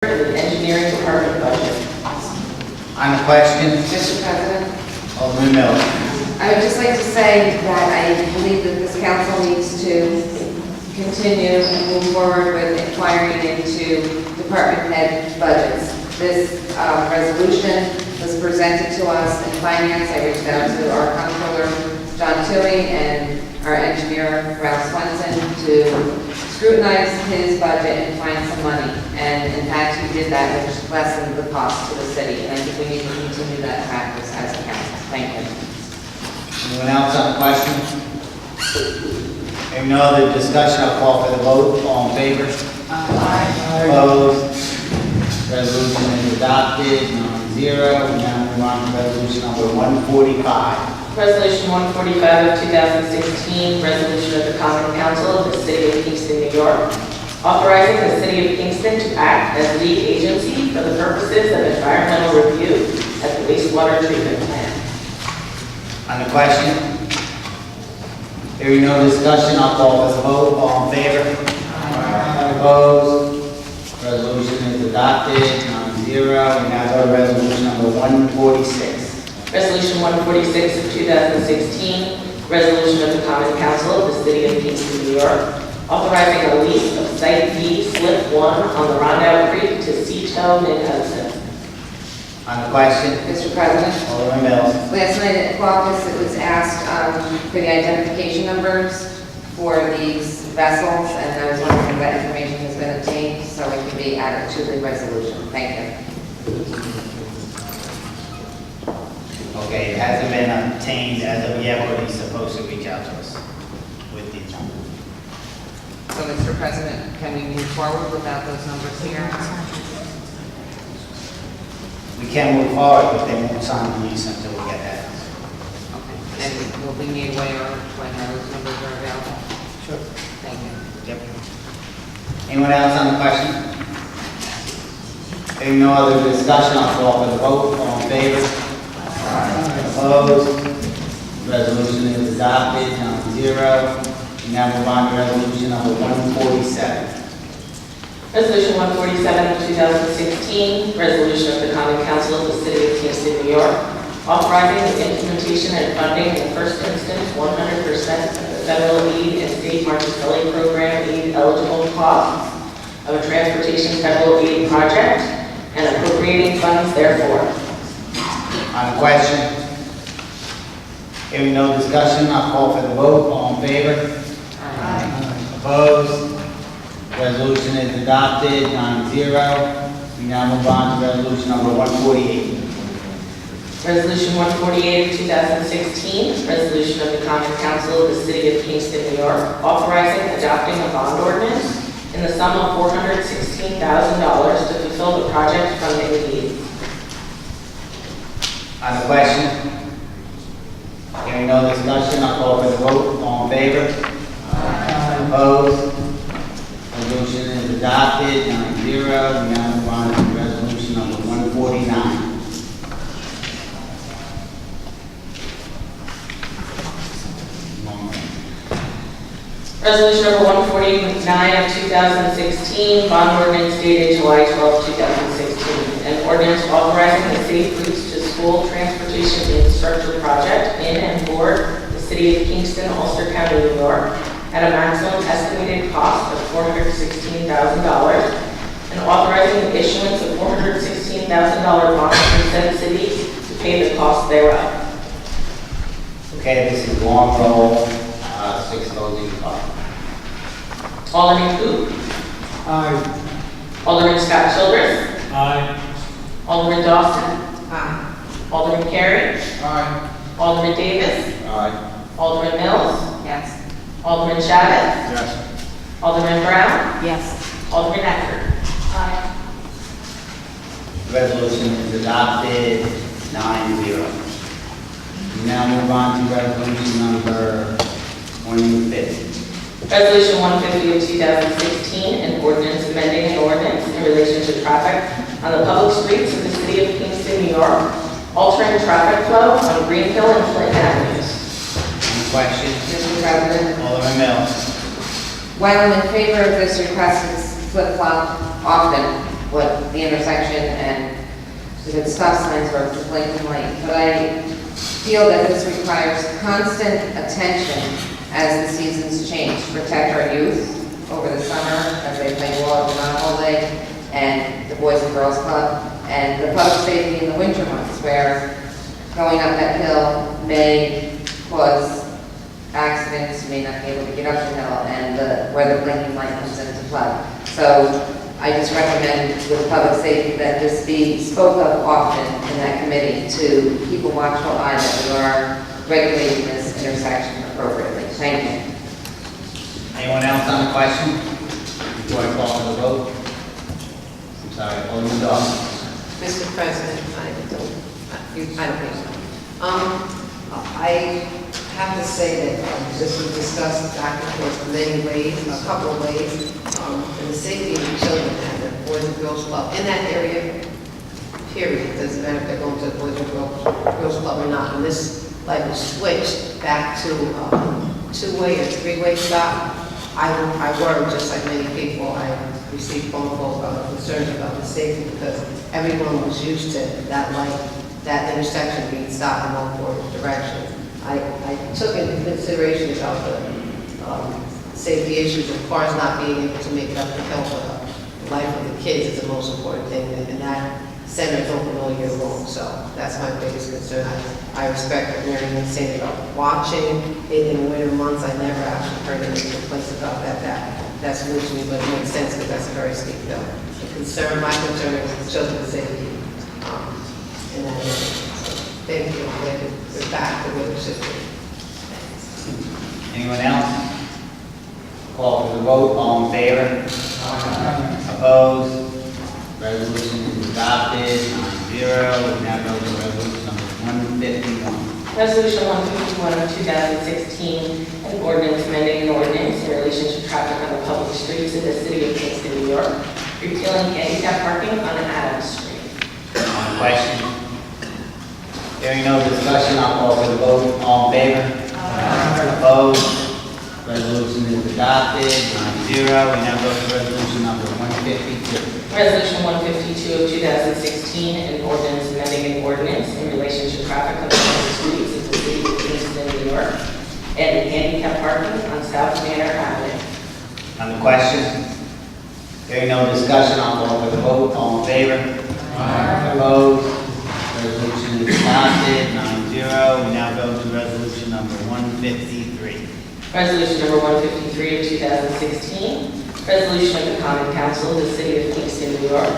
the engineering department budget. On the question, Mr. President, Alderman Miller. I would just like to say that I believe that this council needs to continue and move forward with inquiring into department head budgets. This resolution was presented to us in finance. I reached out to our comptroller, John Toohey, and our engineer, Ralph Swenson, to scrutinize his budget and find some money. And in fact, he did that, which lessened the cost to the city. And I think we need to continue that practice as a council. Thank you. Anyone else on the question? If no other discussion, I'll call for the vote. All in favor? Aye. Opposed? Resolution is adopted, 9-0. We now move on to resolution number 145. Resolution 145 of 2016, resolution of the Common Council of the City of Kingston, New York, authorizing the City of Kingston to act as lead agency for the purposes of environmental review at the wastewater treatment plant. On the question? Hearing no discussion, I'll call for the vote. All in favor? Opposed? Resolution is adopted, 9-0. We now go to resolution number 146. Resolution 146 of 2016, resolution of the Common Council of the City of Kingston, New York, authorizing a lease of Site B, Slip 1 on the Rondout Creek to Seatow Mid-Hudson. On the question? Mr. President, Alderman Mills. last night at caucus, it was asked for the identification numbers for these vessels, and I was wondering if that information has been obtained so it can be added to the resolution. Thank you. Okay, it hasn't been obtained as of yet, but he's supposed to reach out to us with these numbers. So, Mr. President, can we move forward without those numbers here? We can move forward, but they won't sign the lease until we get that. Okay. And will we need a waiver when those numbers are available? Sure. Thank you. Yep. Anyone else on the question? If no other discussion, I'll call for the vote. All in favor? Opposed? Resolution is adopted, 9-0. We now move on to resolution number 147. Resolution 147 of 2016, resolution of the Common Council of the City of Kingston, New York, authorizing the implementation and funding in the first instance 100% of the federal aid and state Marchicelli program aid eligible costs of a transportation federal aid project and appropriating funds therefore. On the question? Hearing no discussion, I'll call for the vote. All in favor? Opposed? Resolution is adopted, 9-0. We now move on to resolution number 148. Resolution 148 of 2016, resolution of the Common Council of the City of Kingston, New York, authorizing adopting a bond ordinance in the sum of $416,000 to fulfill the project funding needs. On the question? Hearing no discussion, I'll call for the vote. All in favor? Opposed? Resolution is adopted, 9-0. We now move on to resolution number 149. Resolution number 149 of 2016, bond ordinance dated July 12, 2016, an ordinance authorizing the Safe Routes to School Transportation Infrastructure Project in and for the City of Kingston, Ulster County, New York, at a maximum estimated cost of $416,000, and authorizing the issuance of $416,000 bonds from said city to pay the cost thereof. Okay, this is long roll, 6 votes in favor. Alderman Hoop. Aye. Alderman Scott Childress. Aye. Alderman Dawson. Aye. Alderman Carey. Aye. Alderman Davis. Aye. Alderman Mills. Yes. Alderman Chavez. Yes. Alderman Brown. Yes. Alderman Eckert. Aye. Resolution is adopted, 9-0. We now move on to resolution number 150. Resolution 150 of 2016, an ordinance amending an ordinance in relation to traffic on the public streets of the City of Kingston, New York, altering traffic flow on Greenhill and Clinton Avenues. Any questions? Mr. President, Alderman Mills. while I'm in favor of this request, it's flip-flop often. what the intersection and the stop signs are the blinking light. But I feel that this requires constant attention as the seasons change to protect our youth over the summer as they play ball at the Mount Lake and the Boys and Girls Club, and the public safety in the winter months where going up that hill may cause accidents, you may not be able to get up the hill, and where the blinking light comes into play. So I just recommend with public safety that this be spoke of often in that committee to keep a watchful eye that we are regulating this intersection appropriately. Thank you. Anyone else on the question? Before I call for the vote? I'm sorry, Alderman Dawson. Mr. President, I don't think so. I have to say that this was discussed back and forth in many ways, a couple of ways, and the safety of the children and the Boys and Girls Club in that area, period. Doesn't matter if they're going to the Boys and Girls Club or not. And this light was switched back to two-way or three-way stop. I worry, just like many people, I received phone calls about concerns about the safety because everyone was used to that light, that intersection being stopped in all four directions. I took into consideration about the safety issues of cars not being able to make it up the hill, but the life of the kids is the most important thing, and that center is open all year long, so that's my biggest concern. I respect what Mary was saying about watching it in the winter months. I never actually heard any complaints about that. That's new to me, but it makes sense because that's a very steep hill. My concern is children's safety in that area. So, thank you. We're back to where it should be. Anyone else? Call for the vote. All in favor? Opposed? Resolution is adopted, 9-0. We now go to resolution number 151. Resolution 151 of 2016, an ordinance amending an ordinance in relation to traffic on the public streets in the city of Kingston, New York, repealing handicap parking on Adams Street. On the question? Hearing no discussion, I'll call for the vote. All in favor? Opposed? Resolution is adopted, 9-0. We now go to resolution number 152. Resolution 152 of 2016, an ordinance amending an ordinance in relation to traffic on the public streets of the city of Kingston, New York, and handicap parking on South Manor Avenue. On the question? Hearing no discussion, I'll call for the vote. All in favor? Opposed? Resolution is adopted, 9-0. We now go to resolution number 153. Resolution number 153 of 2016, resolution of the Common Council of the City of Kingston, New York,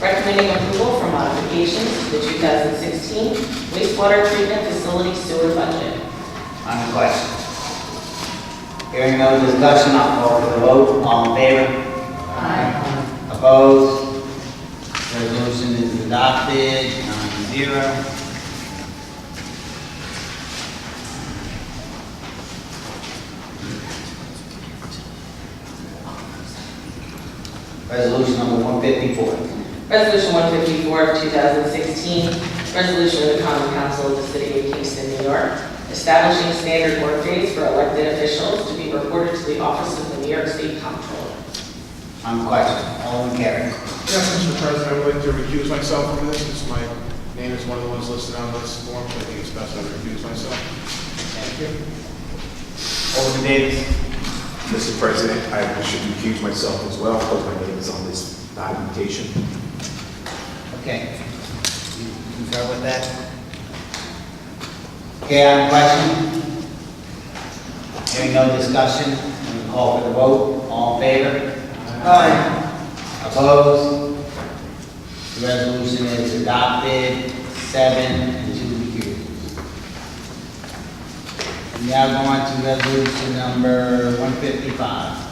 recommending approval for modifications to the 2016 wastewater treatment facility sewer budget. On the question? Hearing no discussion, I'll call for the vote. All in favor? Opposed? Resolution is adopted, 9-0. Resolution number 154. Resolution 154 of 2016, resolution of the Common Council of the City of Kingston, New York, establishing standard workdays for elected officials to be reported to the Office of the New York State Comptroller. On the question, Alderman Carey. Yes, Mr. President, I would like to recuse myself from this, since my name is one of the ones listed on this form, so I think it's best I recuse myself. Thank you. Alderman Davis. Mr. President, I should recuse myself as well, because my name is on this documentation. Okay. You concur with that? Okay, on the question? Hearing no discussion, we call for the vote. All in favor? Opposed? The resolution is adopted, 7 and 2 recusals. We now go on to resolution number 155.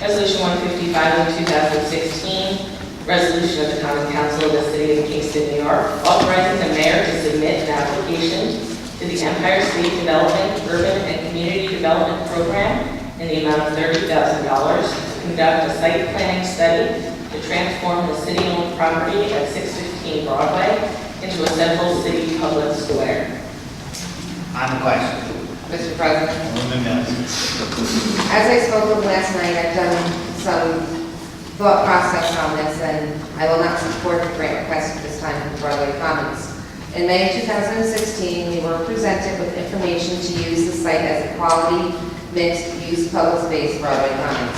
Resolution 155 of 2016, resolution of the Common Council of the City of Kingston, New York, authorizing the mayor to submit an application to the Empire State Development Urban and Community Development Program in the amount of $30,000 to conduct a site planning study to transform the city-owned property at 615 Broadway into a central city public square. On the question. Mr. President, Alderman Mills. as I spoke of last night, I've done some thought process on this, and I will not support the grant request at this time from Broadway Commons. In May 2016, we were presented with information to use the site as a quality, mixed-use public space for Broadway Commons.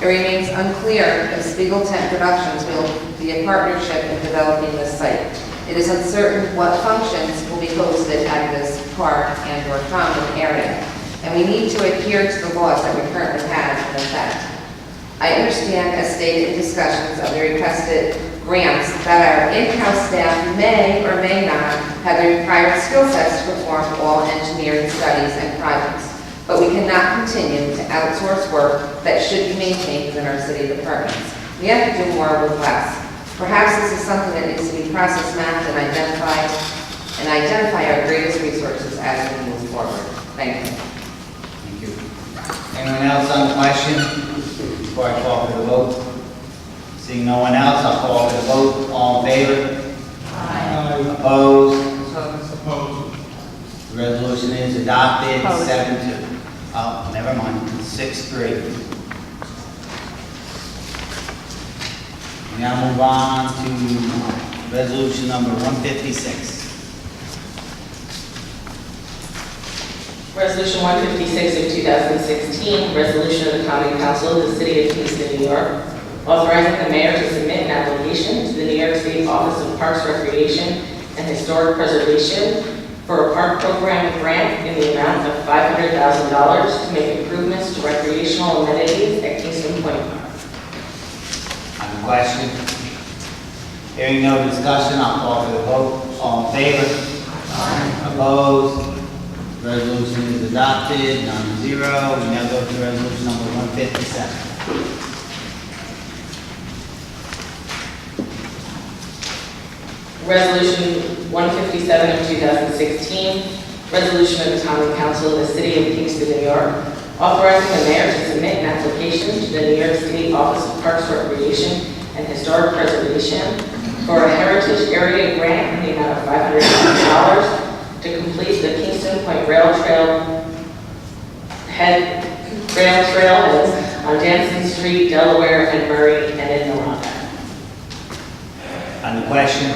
It remains unclear if Spiegel Tent Productions will be a partnership in developing this site. It is uncertain what functions will be hosted at this park and/or common area, and we need to adhere to the laws that we currently have in effect. I understand, as stated in discussions of the requested grants, that our in-house staff may or may not have the required skill sets to perform all engineering studies and projects, but we cannot continue to outsource work that should be maintained within our city departments. We have to do more with less. Perhaps this is something that needs to be process mapped and identify our greatest resources as we move forward. Thank you. Thank you. Anyone else on the question? Before I call for the vote? Seeing no one else, I'll call for the vote. All in favor? Aye. Opposed? Opposed. The resolution is adopted, 7-2. Oh, never mind, 6-3. Now move on to resolution number 156. Resolution 156 of 2016, resolution of the Common Council of the City of Kingston, New York, authorizing the mayor to submit an application to the New York State Office of Parks, Recreation, and Historic Preservation for a park program grant in the amount of $500,000 to make improvements to recreational amenities at Kingston Point Park. On the question? Hearing no discussion, I'll call for the vote. All in favor? Aye. Opposed? Resolution is adopted, 9-0. We now go to resolution number 157. Resolution 157 of 2016, resolution of the Common Council of the City of Kingston, New York, authorizing the mayor to submit an application to the New York State Office of Parks, Recreation, and Historic Preservation for a heritage area grant in the amount of $500,000 to complete the Kingston Point Rail trailheads on Danson Street, Delaware, and Murray, and in Noranda. On the question?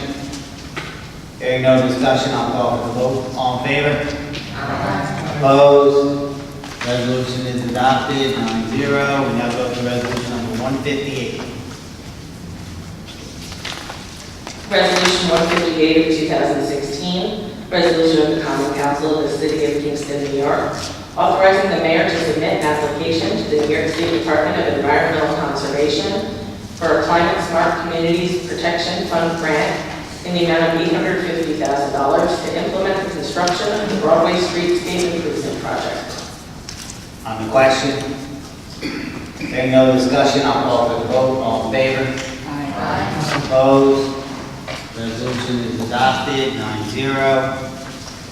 Hearing no discussion, I'll call for the vote. All in favor? Aye. Opposed? Resolution is adopted, 9-0. We now go to resolution number 158. Resolution 158 of 2016, resolution of the Common Council of the City of Kingston, New York, authorizing the mayor to submit an application to the New York State Department of Environmental Conservation for a Climate Smart Communities Protection Fund grant in the amount of $850,000 to implement the construction of the Broadway Streetscape Improvement Project. On the question? Hearing no discussion, I'll call for the vote. All in favor? Aye. Opposed? Resolution is adopted, 9-0.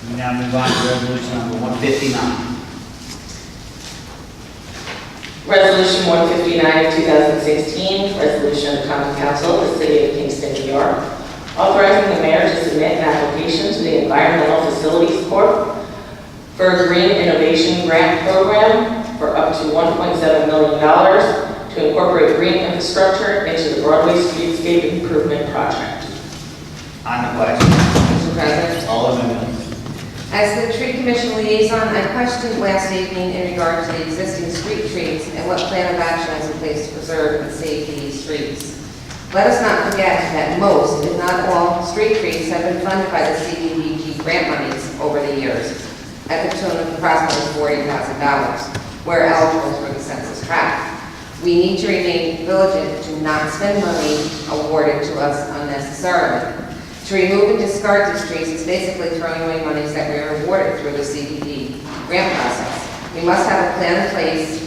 We now move on to resolution number 159. Resolution 159 of 2016, resolution of the Common Council of the City of Kingston, New York, authorizing the mayor to submit an application to the Environmental Facilities Corp. for a Green Innovation Grant Program for up to $1.7 million to incorporate green infrastructure into the Broadway Streetscape Improvement Project. On the question? Mr. President. Alderman Mills. As the tree commission liaison, I questioned last evening in regard to the existing street trees and what plan of action is in place to preserve and save these streets. Let us not forget that most, if not all, street trees have been funded by the CDBG grant monies over the years at the tune of approximately $40,000, where eligible for the census tract. We need to remain vigilant to not spend money awarded to us unnecessarily. To remove and discard these trees is basically throwing away monies that we are awarded through the CDBG grant process. We must have a plan in place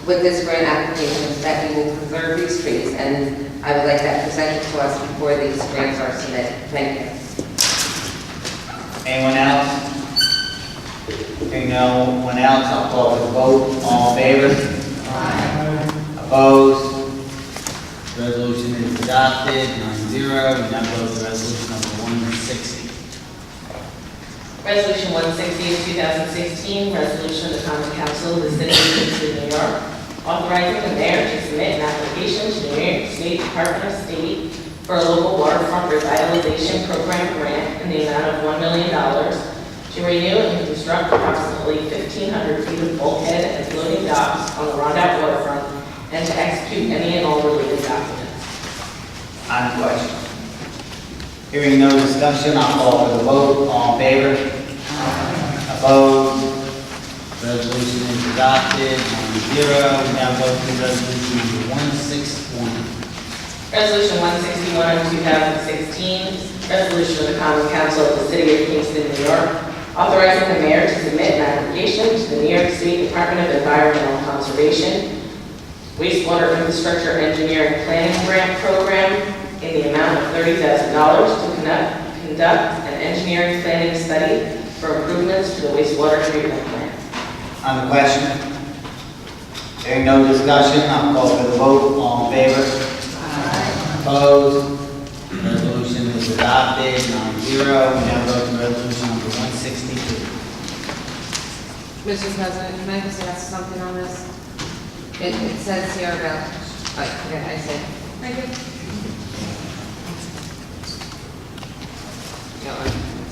with this grant application that we will preserve these trees, and I would like that presented to us before these grants are submitted. Thank you. Anyone else? Hearing no one else, I'll call for the vote. All in favor? Aye. Opposed? Resolution is adopted, 9-0. We now go to resolution number 160. Resolution 160 of 2016, resolution of the Common Council of the City of Kingston, New York, authorizing the mayor to submit an application to the New York State Department of State for a local waterfront revitalization program grant in the amount of $1 million to renew and construct approximately 1,500 feet of bulkhead and floating docks on the Rondout waterfront and to execute any and all related documents. On the question? Hearing no discussion, I'll call for the vote. All in favor? Opposed? Resolution is adopted, 9-0. We now go to resolution number 161. Resolution 161 of 2016, resolution of the Common Council of the City of Kingston, New York, authorizing the mayor to submit an application to the New York State Department of Environmental Conservation wastewater infrastructure engineering planning grant program in the amount of $30,000 to conduct an engineering planning study for improvements to the wastewater treatment plant. On the question? Hearing no discussion, I'll call for the vote. All in favor? Opposed? Resolution is adopted, 9-0. We now go to resolution number 162. Mr. President, can I just ask something on this? It says here about, okay, I said.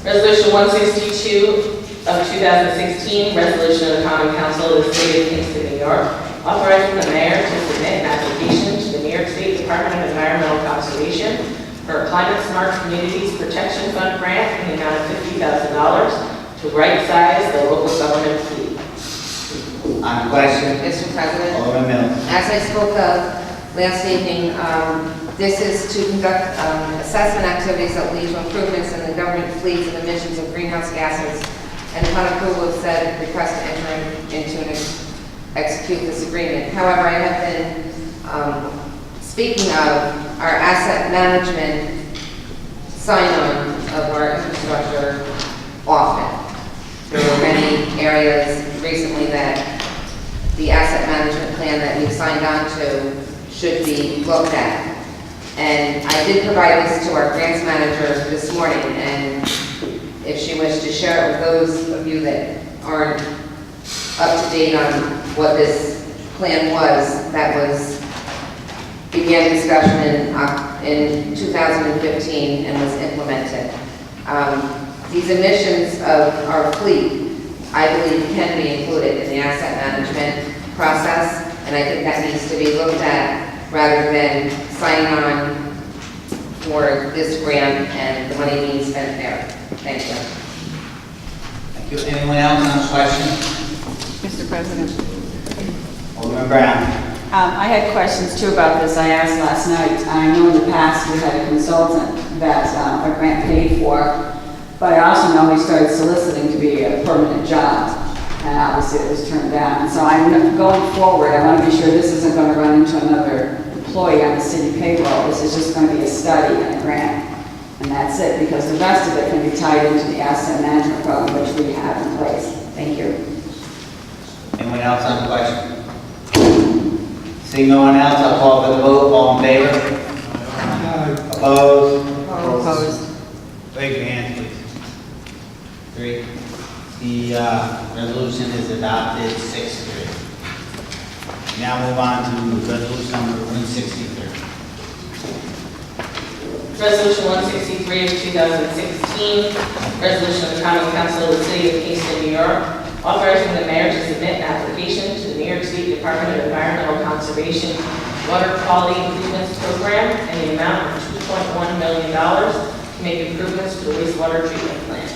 Resolution 162 of 2016, resolution of the Common Council of the City of Kingston, New York, authorizing the mayor to submit an application to the New York State Department of Environmental Conservation for a Climate Smart Communities Protection Fund grant in the amount of $50,000 to right-size the local government fleet. On the question? Mr. President, Alderman Miller. as I spoke of last evening, this is to conduct assessment activities that lead to improvements in the government fleets and emissions of greenhouse gases, and upon approval of said request to enter into and execute this agreement. However, I have been speaking of our asset management sign-on of our infrastructure often. There were many areas recently that the asset management plan that we've signed on to should be looked at. And I did provide this to our grants manager this morning, and if she wished to share it with those of you that aren't up to date on what this plan was, that began discussion in 2015 and was implemented. These emissions of our fleet, I believe, can be included in the asset management process, and I think that needs to be looked at rather than signing on for this grant and the money being spent there. Thank you. Thank you. Anyone else on the question? Mr. President, Alderman Brown. I had questions too about this. I asked last night. I know in the past we had a consultant that our grant paid for, but I also know we started soliciting to be a permanent job, and obviously it was turned down. So I'm going forward. I want to be sure this isn't going to run into another employee on the city payroll. This is just going to be a study and a grant, and that's it, because the rest of it can be tied into the asset management program which we have in place. Thank you. Anyone else on the question? Seeing no one else, I'll call for the vote. All in favor? Opposed? Opposed. Raise your hand, please. 3. The resolution is adopted 6-3. Now move on to resolution number 163. Resolution 163 of 2016, resolution of the Common Council of the City of Kingston, New York, authorizing the mayor to submit an application to the New York State Department of Environmental Conservation Water Quality Improvements Program in the amount of $2.1 million to make improvements to the wastewater treatment plant.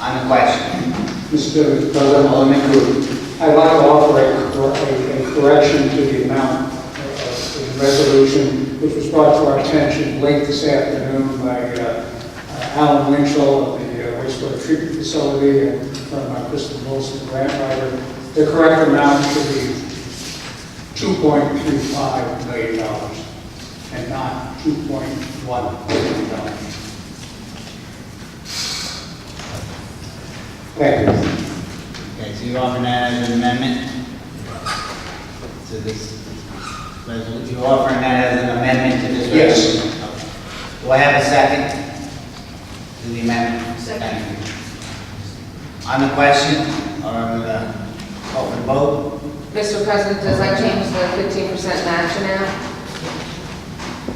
On the question? Mr. President, Alderman Cruz. I'd like to offer a correction to the amount of the resolution, which was brought to our attention late this afternoon by Alan Winchell of the wastewater treatment facility and from my Kristen Wilson, grant writer. The correct amount should be $2.35 million and not $2.1 million. Thank you. Okay, so you're offering that as an amendment to this resolution? You're offering that as an amendment to this Yes. resolution? Okay. Do I have a second to the amendment? Thank you. On the question, or call for the vote? Mr. President, does that change the 15% match amount?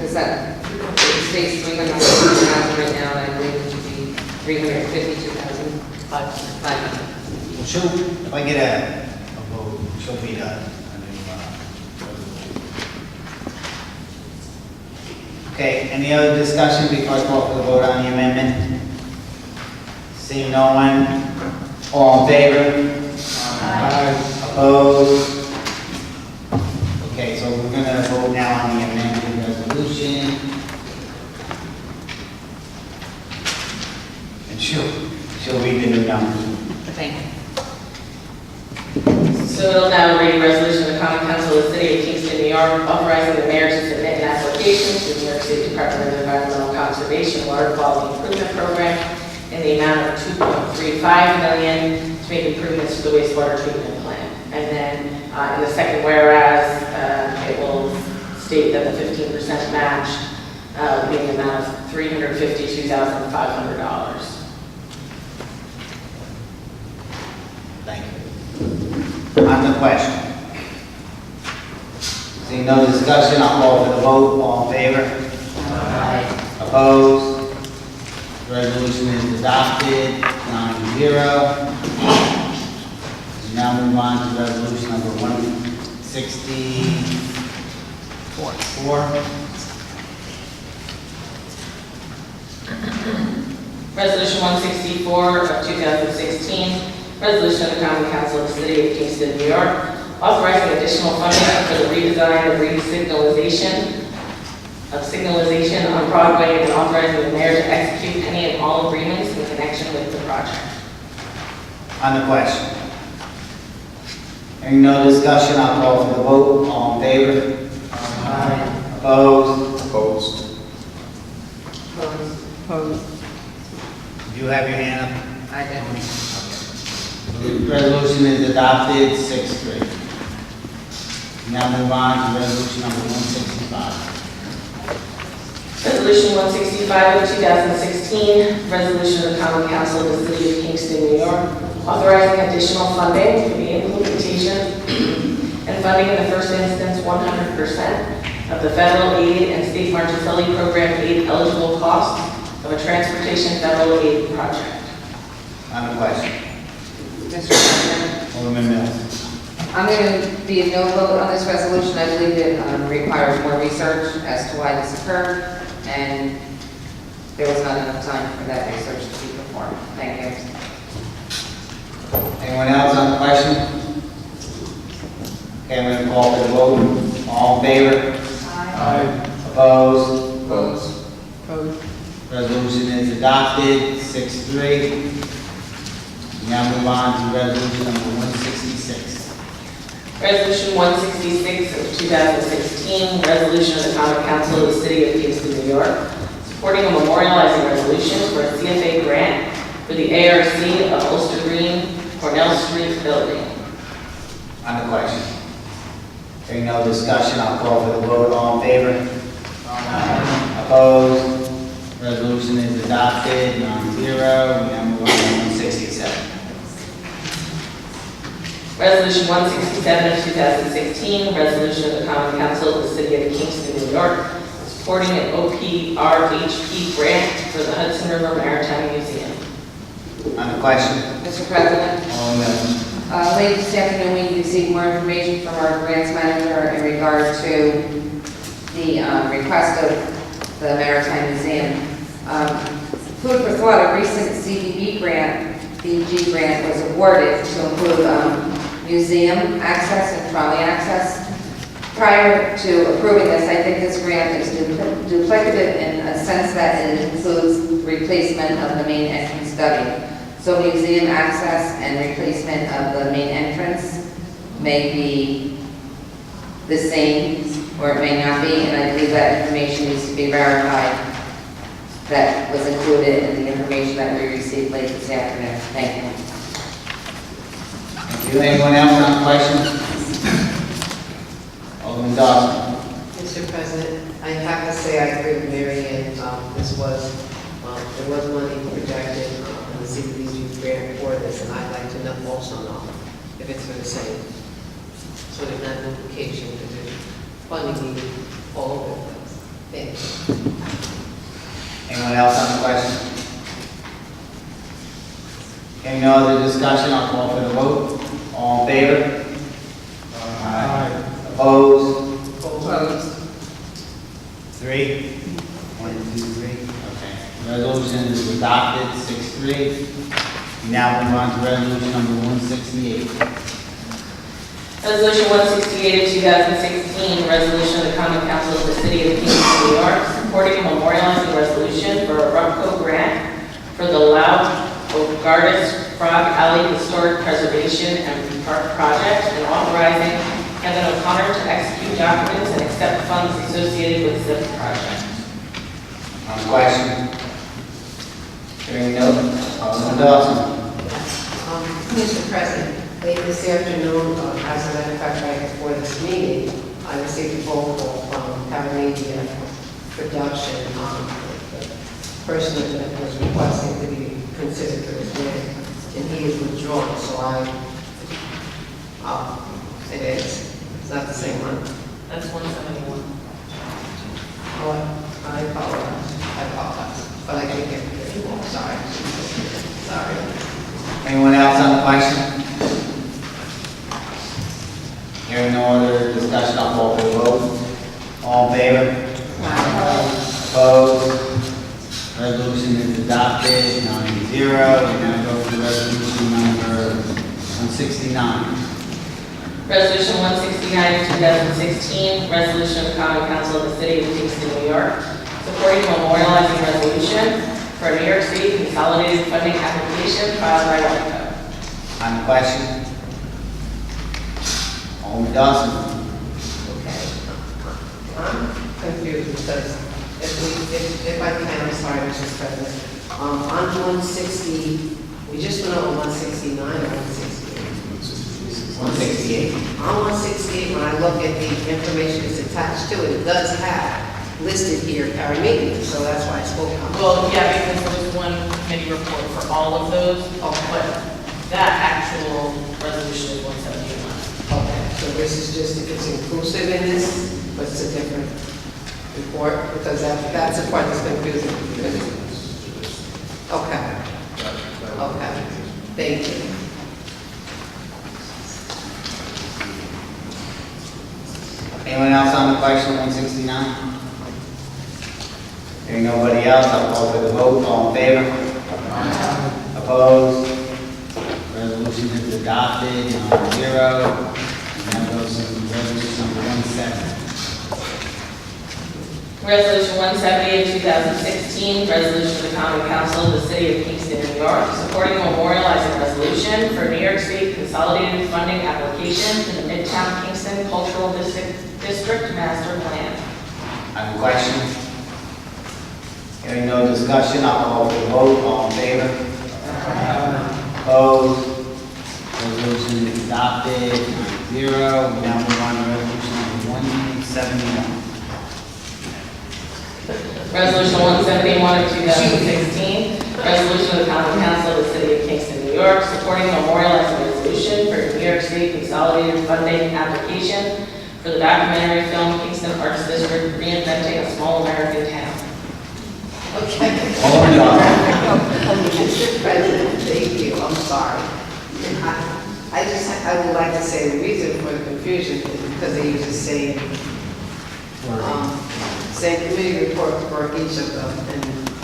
Is that, it states 350,000 right now, and I believe it should be 352,500. Well, if I get a vote, she'll be the, okay, any other discussion before I call for the vote on the amendment? Seeing no one, all in favor? Aye. Opposed? Okay, so we're gonna vote now on the amended resolution. And she'll read the new numbers. Thank you. So it'll now read a resolution of the Common Council of the City of Kingston, New York, authorizing the mayor to submit an application to the New York State Department of Environmental Conservation Water Quality Improvement Program in the amount of $2.35 million to make improvements to the wastewater treatment plant. And then in the second whereas, it will state that the 15% match will be in the amount of $352,500. Thank you. On the question. Seeing no discussion, I'll call for the vote. All in favor? Aye. Opposed? Resolution is adopted, 9-0. We now move on to resolution number 164. Resolution 164 of 2016, resolution of the Common Council of the City of Kingston, New York, authorizing additional funding for the redesign of signalization on Broadway and authorizing the mayor to execute any and all agreements in connection with the project. On the question. Hearing no discussion, I'll call for the vote. All in favor? Aye. Opposed? Opposed. Opposed. Do you have your hand up? I did. The resolution is adopted, 6-3. Now move on to resolution number 165. Resolution 165 of 2016, resolution of the Common Council of the City of Kingston, New York, authorizing additional funding for the implementation and funding in the first instance 100% of the federal aid and state Marchicelli program aid eligible costs of a transportation federal aid project. On the question. Mr. President, Alderman Mills. I'm going to be a no vote on this resolution. I believe it requires more research as to why this occurred, and there was not enough time for that research to be performed. Thank you. Anyone else on the question? Okay, I'm going to call for the vote. All in favor? Aye. Opposed? Opposed. Opposed. Resolution is adopted, 6-3. Now move on to resolution number 166. Resolution 166 of 2016, resolution of the Common Council of the City of Kingston, New York, supporting a memorializing resolution for a CFA grant for the ARC of Ulster Green, Cornell Street building. On the question. Hearing no discussion, I'll call for the vote. All in favor? Aye. Opposed? Resolution is adopted, 9-0. We now move on to 167. Resolution 167 of 2016, resolution of the Common Council of the City of Kingston, New York, supporting an OPRHP grant for the Hudson River Maritime Museum. On the question. Mr. President, Alderman Mills. late this afternoon, we received more information from our grants manager in regard to the request of the Maritime Museum. Food for thought, a recent CDB grant, BG grant, was awarded to include museum access and trolley access. Prior to approving this, I think this grant is duplicative in a sense that it includes replacement of the main entrance study. So museum access and replacement of the main entrance may be the same, or it may not be, and I believe that information needs to be verified. That was included in the information that we received late this afternoon. Thank you. Thank you. Anyone else on the question? Alderman Dawson. Mr. President, I have to say I agree with Mary Ann. There was money projected in the CDBG grant for this, and I'd like to know also know if it's for the same. so there's not duplication, because there's funding needed all over the place. Thank you. Anyone else on the question? Hearing no other discussion, I'll call for the vote. All in favor? Aye. Opposed? Opposed? 3. 1, 2, 3. Okay. Resolution is adopted, 6-3. We now move on to resolution number 168. Resolution 168 of 2016, resolution of the Common Council of the City of Kingston, New York, supporting a memorializing resolution for a RUMCO grant for the Loud Bogardus Frog Alley Historic Preservation and Park Project, and authorizing Kevin O'Connor to execute documents and accept funds associated with said project. On the question? Hearing no, Alderman Dawson. Mr. President, late this afternoon, as a matter of fact, right before this meeting, I received a phone call from Paramedia Production, the person that was requesting to be considered for his grant, and he is withdrawn, so it is. It's not the same one. That's 171. Oh, I apologize, but I can't get it anymore, sorry. Anyone else on the question? Hearing no other discussion, I'll call for the vote. All in favor? Opposed? Resolution is adopted, 9-0. We now go to resolution number 169. Resolution 169 of 2016, resolution of the Common Council of the City of Kingston, New York, supporting a memorializing resolution for a New York State consolidated funding application filed by WICO. On the question? Alderman Dawson. Okay. I'm confused because if I can, I'm sorry, Mr. President. On 160, we just went over 169 or 168? 168. On 168, when I look at the information that's attached to it, it does have listed here paramedia, so that's why I spoke on it. Well, yeah, because there was one committee report for all of those, but that actual resolution is 171. Okay, so this is just, it's inclusive in this, but it's a different report, because that's the part that's confusing. Okay. Okay, thank you. Anyone else on the question, 169? Hearing nobody else, I'll call for the vote. All in favor? Opposed? Resolution is adopted, 9-0. Now goes to resolution number 170. Resolution 170 of 2016, resolution of the Common Council of the City of Kingston, New York, supporting a memorializing resolution for New York State consolidated funding application to the Midtown Kingston Cultural District Master Plan. On the question? Hearing no discussion, I'll call for the vote. All in favor? Opposed? Resolution is adopted, 9-0. We now move on to resolution number 171. Resolution 171 of 2016, resolution of the Common Council of the City of Kingston, New York, supporting a memorializing resolution for New York State consolidated funding application for the documentary film Kingston Arts District Reinventing a Small American Town. Okay. Alderman Dawson. Mr. President, thank you, I'm sorry. I would like to say the reason for the confusion is because they used the same committee report for each of them, and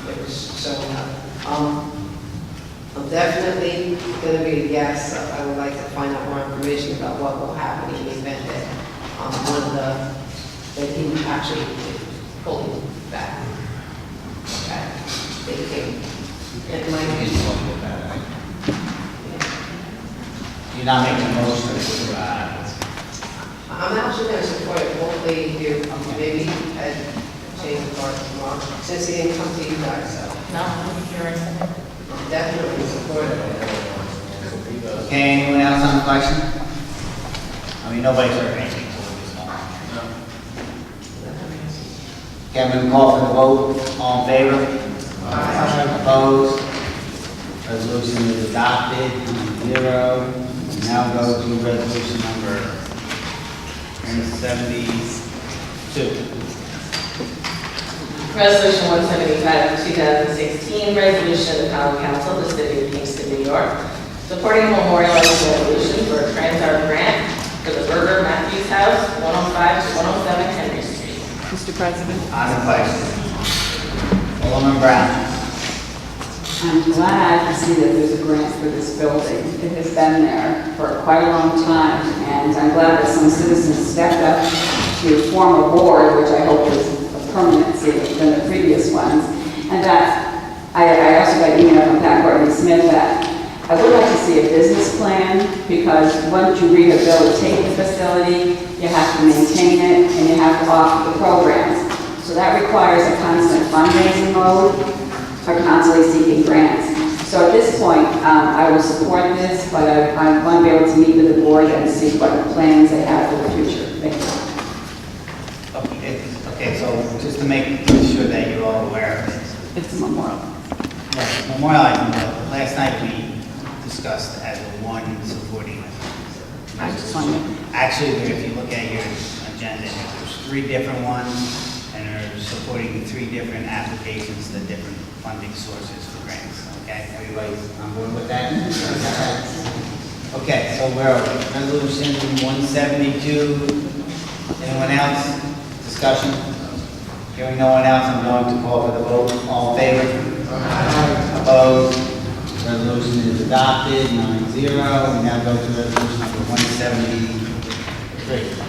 it was showing up. I'm definitely going to be a yes. I would like to find out more information about what will happen in the event that one of that he actually pulled back. Okay, thank you. It might be. You're not making a motion to I'm actually going to support it, hopefully you, maybe change the part tomorrow, since he didn't come to you guys, so No, I'm hearing. I'm definitely supportive of it. Okay, anyone else on the question? I mean, nobody's heard anything, so we're just going. Kevin, call for the vote. All in favor? Opposed? Resolution is adopted, 9-0. We now go to resolution number 172. Resolution 175 of 2016, resolution of the Common Council of the City of Kingston, New York, supporting a memorializing resolution for a Transart grant for the Burger Matthews House, 105 to 107 Henry Street. Mr. President? On the question. Alderman Brown. I'm glad to see that there's a grant for this building. It has been there for quite a long time, and I'm glad that some citizens stepped up to form a board, which I hope is a permanency than the previous ones. And that, I also got an email from Pat Courtney Smith that I would like to see a business plan, because once you rehabilitate the facility, you have to maintain it, and you have to offer the programs. So that requires a constant fundraising mode, are constantly seeking grants. So at this point, I will support this, but I want to be able to meet with the board and see what plans they have for the future. Thank you. Okay, so just to make sure that you're all aware of it. It's a memorial. Memorializing, last night we discussed as a one supporting. I just wanted to. Actually, if you look at your agenda, there's 3 different ones, and they're supporting 3 different applications to different funding sources for grants, okay? Everybody's on board with that? Okay, so where are we? Resolution 172. Anyone else? Discussion? Hearing no one else, I'm going to call for the vote. All in favor? Opposed? Resolution is adopted, 9-0. We now go to resolution number 173.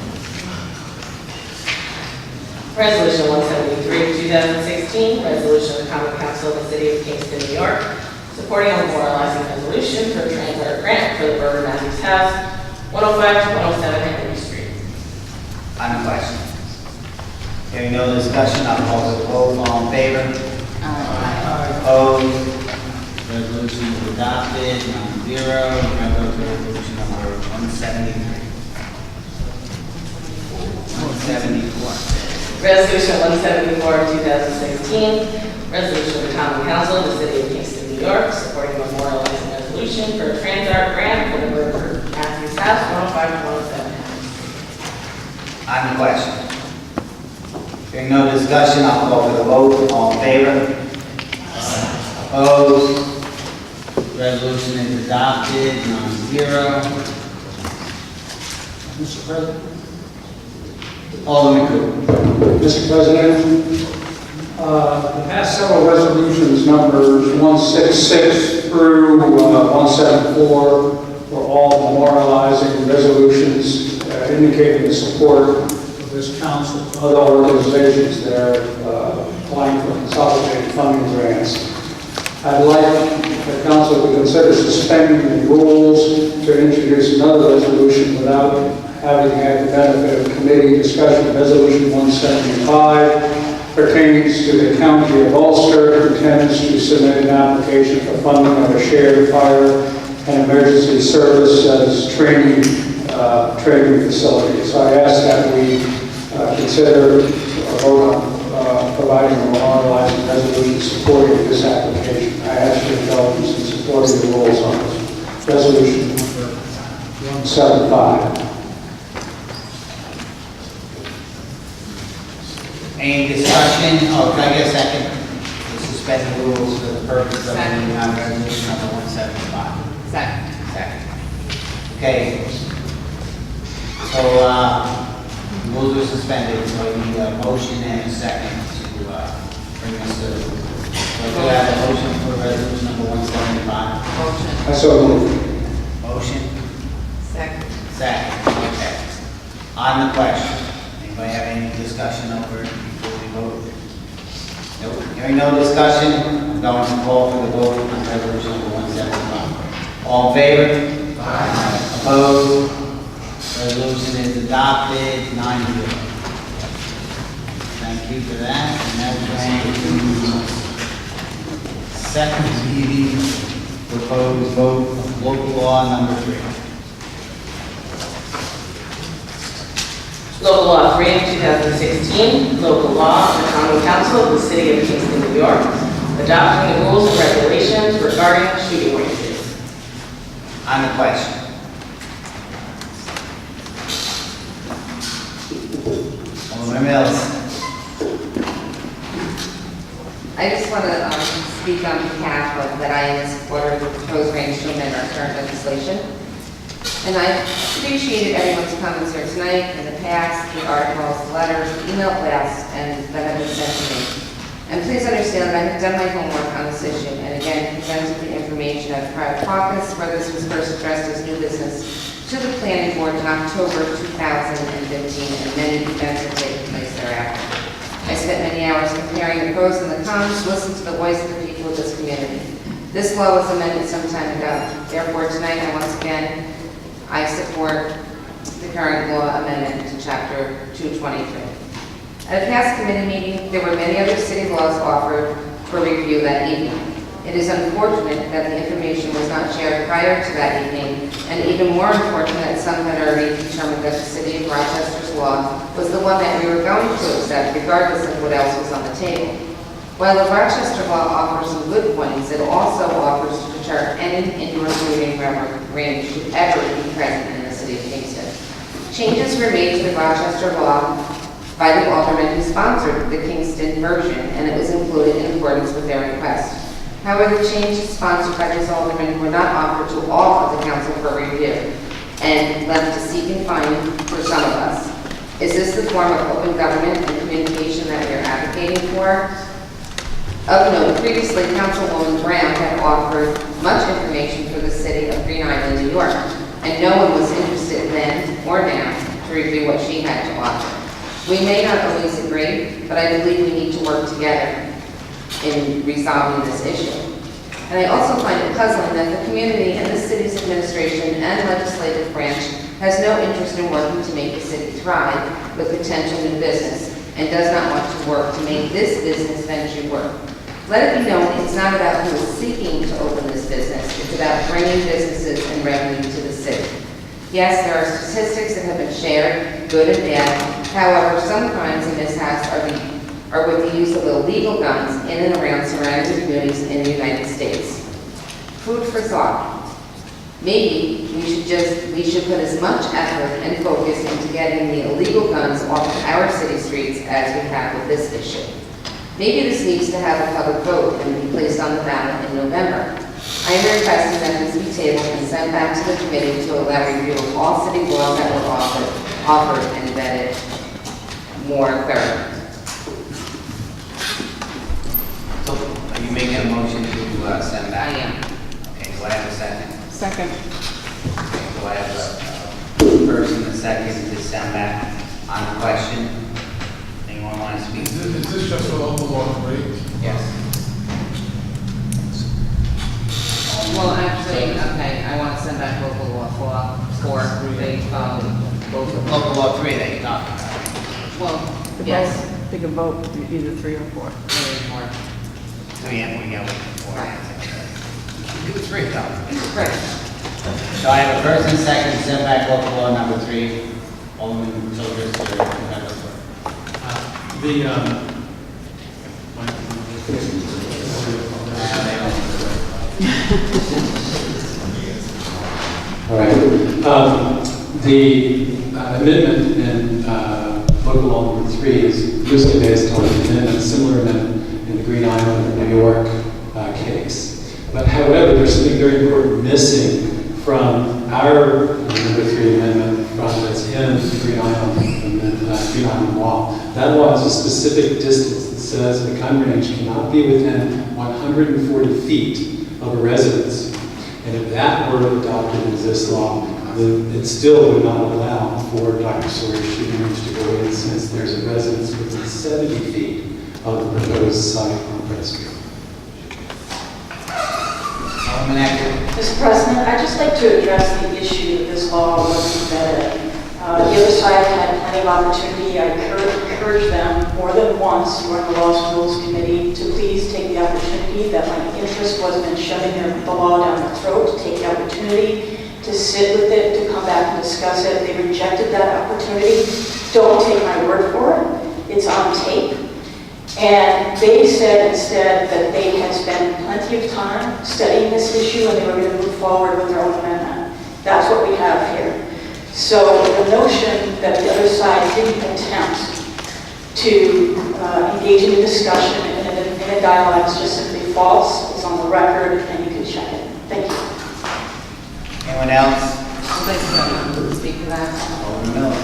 Resolution 173 of 2016, resolution of the Common Council of the City of Kingston, New York, supporting a memorializing resolution for a Transart grant for the Burger Matthews House, 105 to 107 Henry Street. On the question. Hearing no discussion, I'll call for the vote. All in favor? Opposed? Resolution is adopted, 9-0. We now go to resolution number 173. 174. Resolution 174 of 2016, resolution of the Common Council of the City of Kingston, New York, supporting a memorializing resolution for a Transart grant for the Burger Matthews House, 105 to 107. On the question. Hearing no discussion, I'll call for the vote. All in favor? Opposed? Resolution is adopted, 9-0. Mr. President? Alderman Cooper. Mr. President, the past several resolutions, numbers 166 through 174, were all memorializing resolutions indicating the support of this council to other organizations that are applying for consolidated funding grants. I'd like the council to consider suspending the rules to introduce another resolution without having had the benefit of committee discussion. Resolution 175 pertains to the County of Ulster, who intends to submit an application for funding of a shared fire and emergency services training facility. So I ask that we consider a vote on providing a memorializing resolution supporting this application. I ask your indulgence in supporting the rules on this. Resolution number 175. Any discussion? Oh, can I get a second? To suspend the rules for the purpose of moving on resolution number 175. Second. Second. Okay. So, rules are suspended, so we need a motion and a second to bring this to. So do I have a motion for resolution number 175? Motion. I so move. Motion? Second. Second, okay. On the question, anybody have any discussion over it before we vote? Nope. Hearing no discussion, I'm going to call for the vote on resolution number 175. All in favor? Aye. Opposed? Resolution is adopted, 9-0. Thank you for that. And now we're going to second reading, proposed vote of local law number 3. Local Law 3 of 2016, local law of the Common Council of the City of Kingston, New York, adopting the rules and regulations regarding shooting ranges. On the question. Alderman Mills. I just want to speak on behalf of that I am in support of the proposed range to amend our current legislation. And I appreciated everyone's comments here tonight, in the past, the articles, the letters, the email blasts, and that have been sent to me. And please understand that I have done my homework on this issue, and again, presented the information at the prior caucus, where this was first addressed as new business to the planning board in October 2015, and many events have taken place thereafter. I spent many hours comparing the pros and the cons, listened to the voice of the people of this community. This law was amended some time ago. Therefore, tonight, I support the current law amendment to Chapter 223. At a past committee meeting, there were many other city laws offered for review that evening. It is unfortunate that the information was not shared prior to that evening, and even more unfortunate that some had already determined that the City of Rochester's law was the one that we were going to accept, regardless of what else was on the table. While the Rochester law offers some good points, it also offers to deter any indoor shooting range to ever be present in the City of Kingston. Changes were made to the Rochester law by the alderman who sponsored the Kingston version, and it was included in accordance with their request. However, the changes sponsored by this alderman were not offered to all of the council for review, and left to seek and find for some of us. Is this the form of open government and communication that we are advocating for? Of note, previously, Councilwoman Brown had offered much information for the city of Green Island, New York, and no one was interested then or now to review what she had to offer. We may not always agree, but I believe we need to work together in resolving this issue. And I also find it puzzling that the community and the city's administration and legislative branch has no interest in working to make the city thrive with potential new business and does not want to work to make this business venture work. Let it be known it's not about who is seeking to open this business, it's about bringing businesses and revenue to the city. Yes, there are statistics that have been shared, good and bad. However, some crimes and mishaps are with the use of illegal guns in and around surrounding communities in the United States. Food for thought. Maybe we should put as much effort and focus into getting the illegal guns off of our city streets as we have with this issue. Maybe this needs to have a public vote and be placed on the ballot in November. I am requesting that this be tabled and sent back to the committee to allow review of all city laws that were offered and vetted more thoroughly. So, are you making a motion to send back? I am. Okay, do I have a second? Second. Okay, do I have a first and a second to send back on the question? Anyone want to speak? Is this just for local law 3? Yes. Well, actually, okay, I want to send back local law 4, they follow both of them. Local law 3 that you're talking about. Well, yes. They can vote either 3 or 4. 3 or 4. So yeah, we got 4. Right. Do 3 though. Right. So I have a first and second to send back local law number 3. Alderman Childers to number 4. All right. The amendment in local law number 3 is loosely based on an amendment, similar amendment in the Green Island, New York case. But however, there's something very important missing from our number 3 amendment from that's in the Green Island law. That law has a specific distance that says the gun range cannot be within 140 feet of a residence. And if that were adopted as this law, then it still would not allow for Dr. Sawyer's shooting range to go in, since there's a residence within 70 feet of the proposed site on Press Street. Alderman Acker. Mr. President, I'd just like to address the issue that this law wasn't vetted. The other side had plenty of opportunity. I encouraged them more than once during the Laws and Rules Committee to please take the opportunity, that my interest wasn't in shoving the law down their throat, to take the opportunity to sit with it, to come back and discuss it. They rejected that opportunity. Don't take my word for it. It's on tape. And they said instead that they had spent plenty of time studying this issue and they were going to move forward with their own amendment. That's what we have here. So the notion that the other side didn't attempt to engage in a discussion in a dialogue is just simply false. It's on the record, and you can check it. Thank you. Anyone else? I'd like to speak to that. Alderman Miller.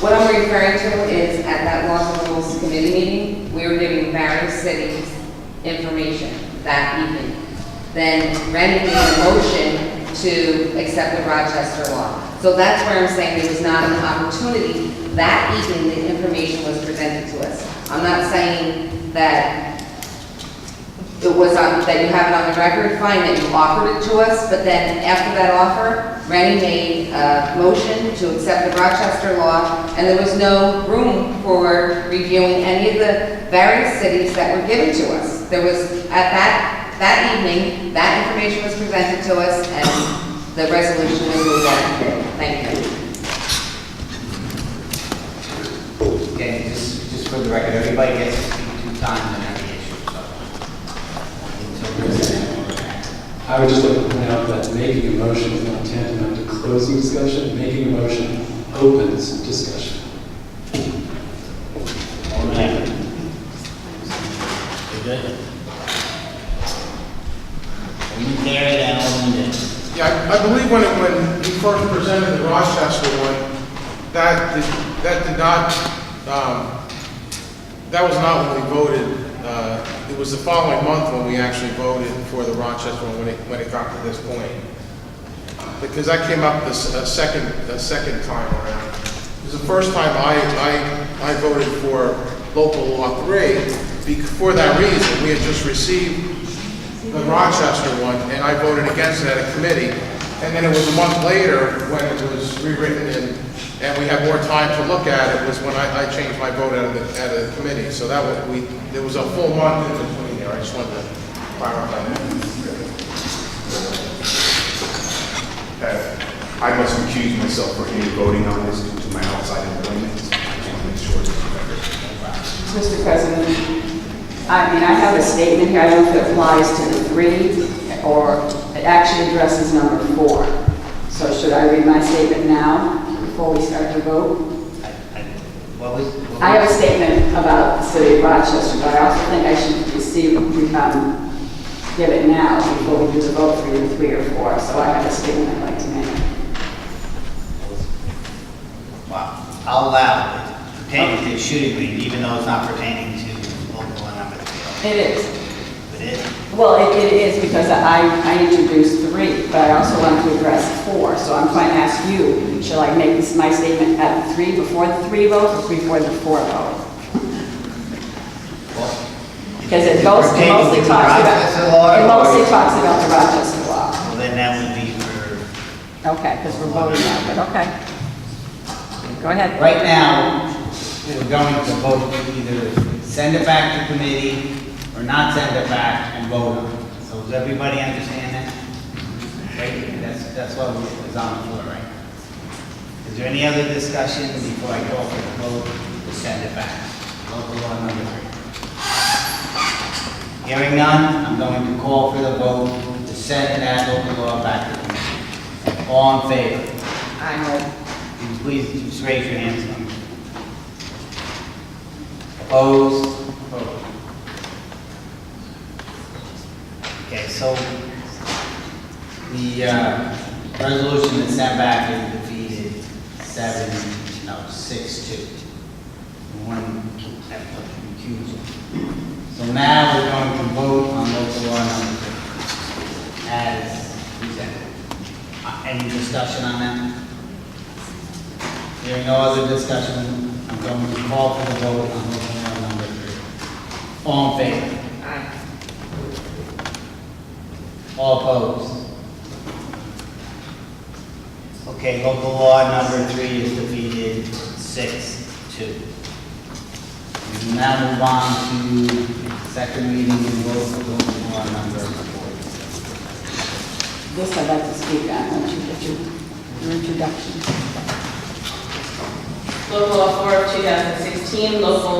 What I'm referring to is at that Laws and Rules Committee meeting, we were giving various cities information that evening. Then Randy made a motion to accept the Rochester law. So that's where I'm saying there was not an opportunity. That evening, the information was presented to us. I'm not saying that it was on, that you have it on the record, fine, that you offered it to us, but then after that offer, Randy made a motion to accept the Rochester law, and there was no room for reviewing any of the various cities that were given to us. There was, at that evening, that information was presented to us, and the resolution was moved on. Thank you. Okay, just for the record, everybody gets to speak 2 times on every issue, so. I would just like to point out that making a motion is not tantamount to closing discussion. Making a motion opens discussion. Alderman Everett. You good? Alderman Terry, then Alderman Davis. Yeah, I believe when he first presented the Rochester one, that did not, that was not when we voted. It was the following month when we actually voted for the Rochester one when it got to this point. Because that came up a second time around. It was the first time I voted for local law 3. For that reason, we had just received the Rochester one, and I voted against it at a committee. And then it was a month later when it was rewritten and we had more time to look at it was when I changed my vote at a committee. So that was, there was a full month in between there. I just wanted to clarify that. I must recuse myself for any voting on this due to my outside employment. I just want to make sure that Mr. President, I mean, I have a statement here. I don't know if it applies to the 3 or it actually addresses number 4. So should I read my statement now before we start to vote? I have a statement about the city of Rochester, but I also think I should give it now before we do the vote for either 3 or 4. So I have a statement I'd like to make. Wow. I'll allow it pertaining to shooting range, even though it's not pertaining to local law number 3. It is. It is? Well, it is because I introduced 3, but I also want to address 4. So I'm trying to ask you, shall I make my statement at the 3 before the 3 vote or before the 4 vote? Because it mostly talks about the Rochester law. Well, then that would be for... Okay, because we're voting now, but okay. Go ahead. Right now, we're going to vote to either send it back to committee or not send it back and vote on it. So does everybody understand that? Right? That's what is on the floor, right? Is there any other discussion before I call for the vote to send it back? Local law number 3. Hearing none, I'm going to call for the vote to send that local law back to committee. All in favor? Aye. Please just raise your hands. Opposed? Opposed. Okay, so the resolution that's sent back is defeated 6-2. One recusal. So now we're going to vote on local law number 3 as presented. Any discussion on that? Hearing no other discussion, I'm going to call for the vote on local law number 3. All in favor? Aye. All opposed? Okay, local law number 3 is defeated 6-2. We will now move on to second reading and vote for local law number 4. This I'd like to speak on. Why don't you get your introduction? Local Law 4 of 2016, local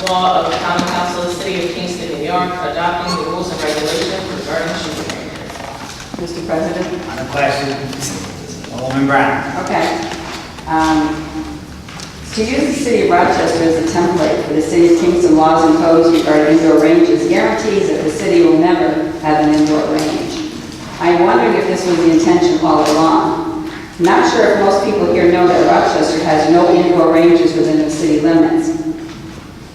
law of the Common Council of the City of Kingston, New York, adopting the rules and regulations regarding shooting ranges. Mr. President? On the question, Alderman Brown. Okay. To use the city of Rochester as a template for the city of Kingston laws and codes regarding indoor ranges guarantees that the city will never have an indoor range. I'm wondering if this was the intention all along. Not sure if most people here know that Rochester has no indoor ranges within the city limits.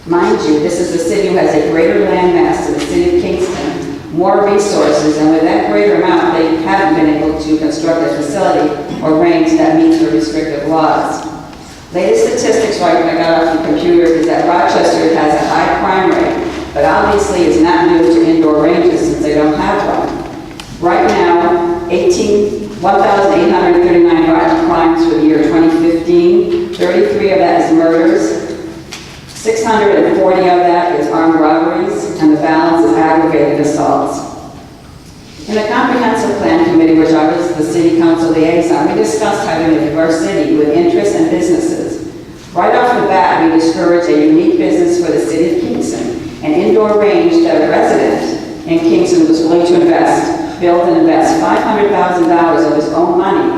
Mind you, this is a city who has a greater landmass than the city of Kingston, more resources, and with that greater amount, they haven't been able to construct a facility or range that meets the restrictive laws. Latest statistics I got off the computer is that Rochester has a high crime rate, but obviously it's not due to indoor ranges since they don't have one. Right now, 1,839 violent crimes for the year 2015, 33 of that is murders, 640 of that is armed robberies, and the balance is aggravated assaults. In the Comprehensive Plan Committee, which I was the City Council liaison, we discussed having a diverse city with interests and businesses. Right off the bat, we discouraged a unique business for the City of Kingston, an indoor range that a resident in Kingston was willing to build and invest $500,000 of his own money,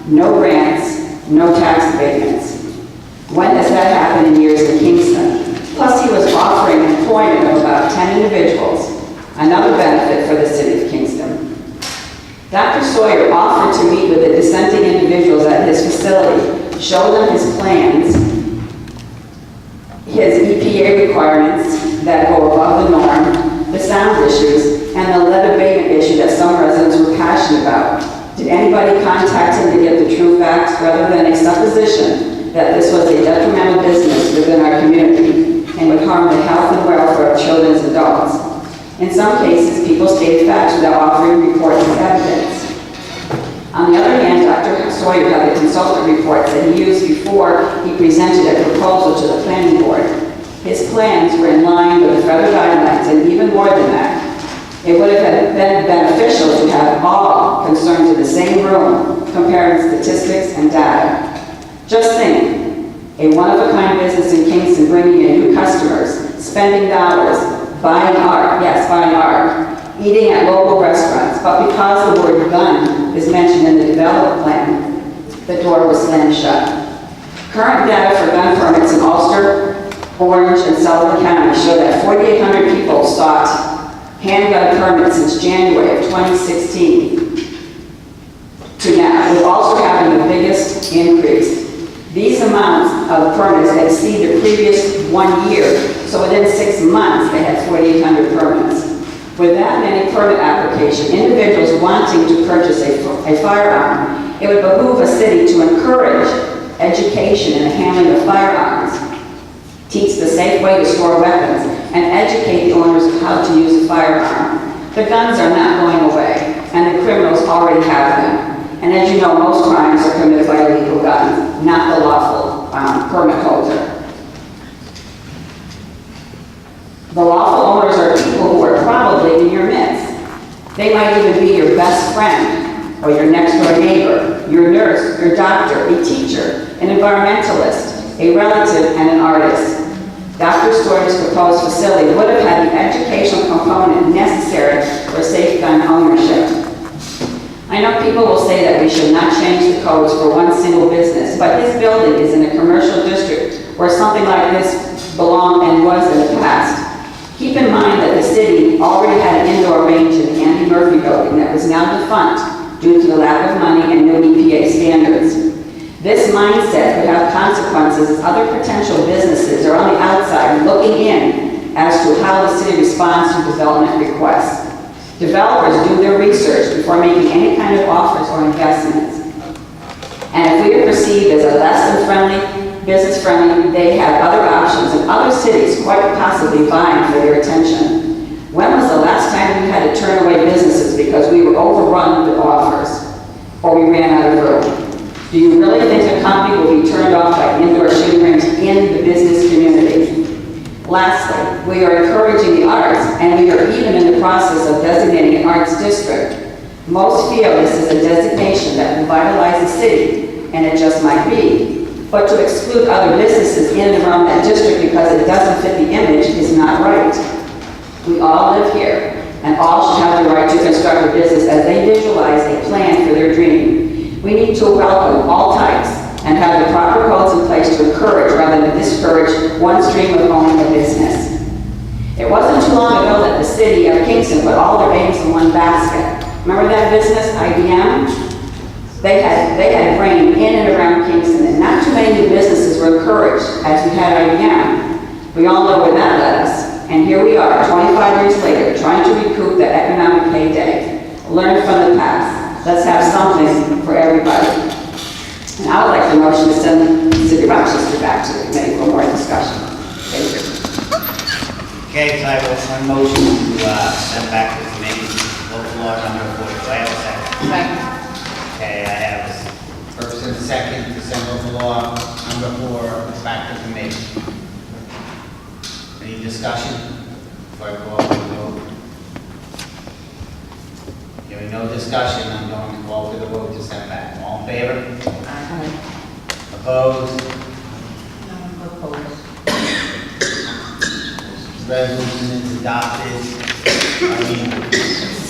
no grants, no tax abatements. When has that happened in years in Kingston? Plus, he was offering employment of about 10 individuals, another benefit for the City of Kingston. Dr. Sawyer offered to meet with the dissenting individuals at his facility, show them his plans, his EPA requirements that go above the norm, the sound issues, and the lead abatement issue that some residents were passionate about. Did anybody contact him to get the true facts rather than a supposition that this was a detrimental business within our community and would harm the health and welfare of children and adults? In some cases, people stated facts without offering reports as evidence. On the other hand, Dr. Sawyer had the consultant reports that he used before he presented a proposal to the planning board. His plans were in line with the federal guidelines, and even more than that. It would have been beneficial to have all concerned in the same room, comparing statistics and data. Just think, a one-of-a-kind business in Kingston bringing in new customers, spending dollars, buying art, yes, buying art, eating at local restaurants, but because the word gun is mentioned in the development plan, the door was slammed shut. Current data for gun permits in Ulster, Orange, and Sullivan County show that 4,800 people sought handgun permits since January of 2016 to now, with Ulster having the biggest increase. These amounts of permits exceed the previous 1 year, so within 6 months, they had 4,800 permits. With that many permit applications, individuals wanting to purchase a firearm, it would behoove a city to encourage education in the handling of firearms, teach the safe way to store weapons, and educate the owners of how to use a firearm. The guns are not going away, and the criminals already have them. And as you know, most crimes are committed by illegal guns, not the lawful permit holder. The lawful owners are people who are probably in your midst. They might even be your best friend, or your next door neighbor, your nurse, your doctor, a teacher, an environmentalist, a relative, and an artist. Dr. Sawyer's proposed facility would have had the educational component necessary for safe gun ownership. I know people will say that we should not change the codes for one single business, but this building is in a commercial district where something like this belonged and was in the past. Keep in mind that the city already had an indoor range in the Andy Murphy building that was now defunct due to the lack of money and no EPA standards. This mindset could have consequences as other potential businesses are on the outside looking in as to how the city responds to development requests. Developers do their research before making any kind of offers or investments. And if we are perceived as a less than friendly, business friendly, they have other options and other cities quite possibly vying for their attention. When was the last time we had to turn away businesses because we were overrun with offers or we ran out of room? Do you really think a company will be turned off by indoor shooting range in the business community? Lastly, we are encouraging the arts, and we are even in the process of designating an arts district. Most feel this is a designation that will vitalize the city, and it just might be. But to exclude other businesses in and around that district because it doesn't fit the image is not right. We all live here, and all should have the right to construct a business as they visualize a plan for their dream. We need to welcome all types, and have the proper codes in place to encourage rather than discourage one stream of owning a business. It wasn't too long ago that the city of Kingston put all their eggs in one basket. Remember that business, IBM? They had brain in and around Kingston, and not too many new businesses were encouraged as we had IBM. We all know where that led us. And here we are, 25 years later, trying to recoup that economic heyday. Learn from the past. Let's have something for everybody. And I would like the motion to send the City of Rochester back to the committee for more discussion. Thank you. Okay, so I have one motion to send back to the committee, local law number 40. Do I have a second? Second. Okay, I have a first and a second to send local law number 4 back to committee. Any discussion before I call for the vote? Hearing no discussion, I'm going to call for the vote to send back. All in favor? Opposed? Resolution is adopted.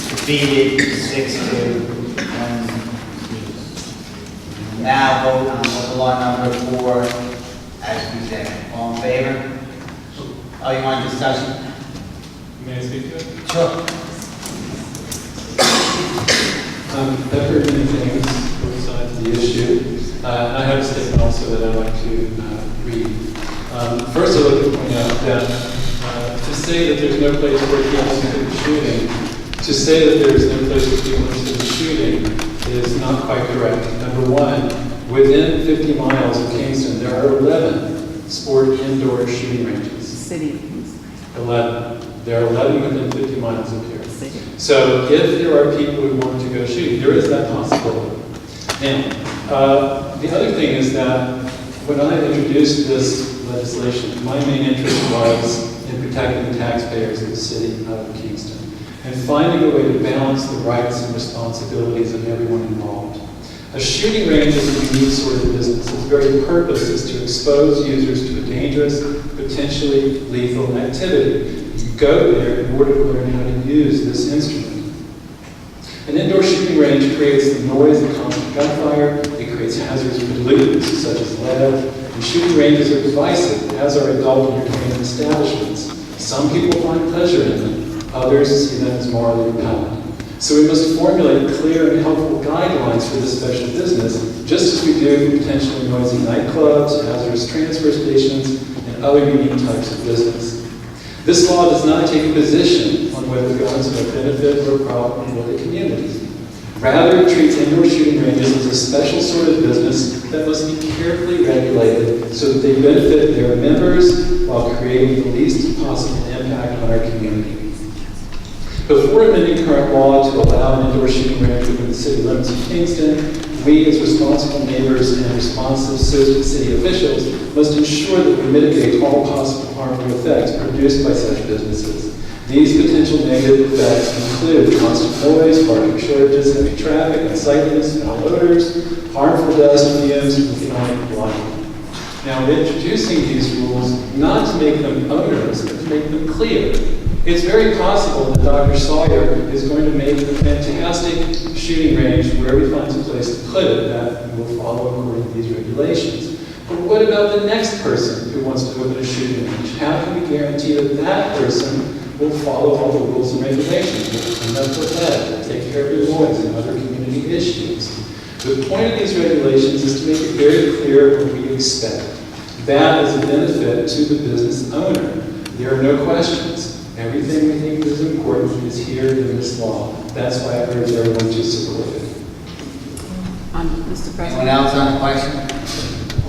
Defeated 6-1. Now vote on local law number 4 as presented. All in favor? Oh, you want discussion? May I speak to it? Sure. I've heard many things, both sides of the issue. I have a statement also that I'd like to read. First, I'd like to point out that to say that there's no place where people should be shooting, to say that there's no place where people should be shooting is not quite correct. Number one, within 50 miles of Kingston, there are 11 sport indoor shooting ranges. City. 11. There are 11 within 50 miles of here. So if there are people who want to go shooting, there is that possibility. Now, the other thing is that when I introduced this legislation, my main interest was in protecting the taxpayers of the city of Kingston and finding a way to balance the rights and responsibilities of everyone involved. A shooting range is a unique sort of business. Its very purpose is to expose users to a dangerous, potentially lethal activity. You go there in order to learn how to use this instrument. An indoor shooting range creates the noise of constant gunfire. It creates hazardous pollutants such as lead. And shooting ranges are divisive, as are adult entertainment establishments. Some people find pleasure in them. Others see them as morally repellent. So we must formulate clear and helpful guidelines for this special business, just as we do for potentially noisy nightclubs, hazardous transfer stations, and other unique types of business. This law does not take a position on whether guns are a benefit or a problem for the community. Rather, it treats indoor shooting ranges as a special sort of business that must be carefully regulated so that they benefit their members while creating the least possible impact on our community. Before amending current law to allow an indoor shooting range within the city limits of Kingston, we as responsible neighbors and responsive city officials must ensure that we mitigate all possible harmful effects produced by such businesses. These potential negative effects include constant noise, parking shortages, heavy traffic, unsightliness, foul odors, harmful dust fumes, and economic blight. Now, we're introducing these rules not to make them onerous, but to make them clear. It's very possible that Dr. Sawyer is going to make a fantastic shooting range wherever he finds a place to put it that will follow according to these regulations. But what about the next person who wants to open a shooting range? How can we guarantee that that person will follow all the rules and regulations, will clean up the lead, will take care of your noise and other community issues? The point of these regulations is to make it very clear what we expect. That is a benefit to the business owner. There are no questions. Everything we think is important is here in this law. That's why I urge everyone to support it. Mr. President. Anyone else on the question?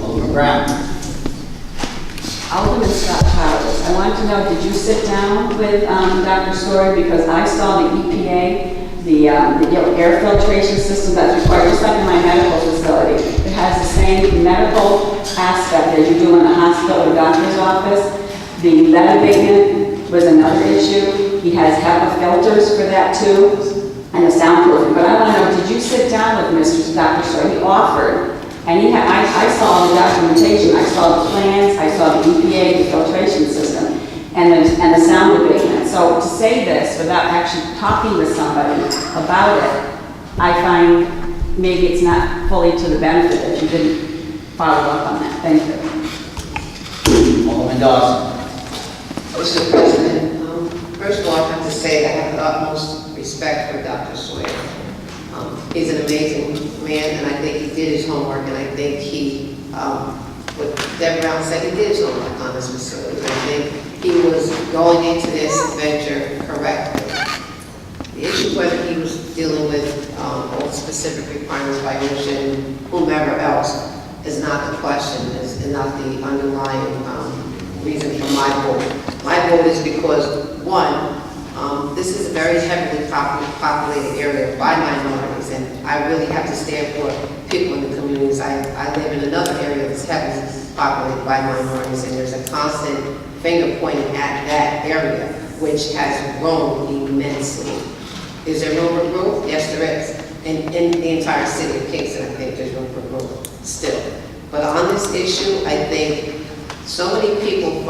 Alderman Brown. Alderman Scott Powers, I wanted to know, did you sit down with Dr. Story? Because I saw the EPA, the air filtration system that's required, just like in my medical facility. It has the same medical aspect that you do in a hospital or doctor's office. The lead abatement was another issue. He has HEPA filters for that too, and the soundproofing. But I want to know, did you sit down with Dr. Story? He offered. And I saw the documentation, I saw the plans, I saw the EPA, the filtration system, and the sound abatement. So to say this without actually talking with somebody about it, I find maybe it's not fully to the benefit that you didn't follow up on that. Thank you. Alderman Dawson. Mr. President, first of all, I have to say that I have the utmost respect for Dr. Sawyer. He's an amazing man, and I think he did his homework, and I think he, what Deb Brown said, he did his homework on this facility. I think he was going into this venture correctly. The issue whether he was dealing with all the specific requirements by ocean, whomever else, is not the question, is not the underlying reason for my vote. My vote is because, one, this is a very heavily populated area by minorities, and I really have to stand for people in the communities. I live in another area that's heavily populated by minorities, and there's a constant finger pointing at that area, which has grown immensely. Is there room for growth? Yes, there is. In the entire city of Kingston, I think there's room for growth still. But on this issue, I think so many people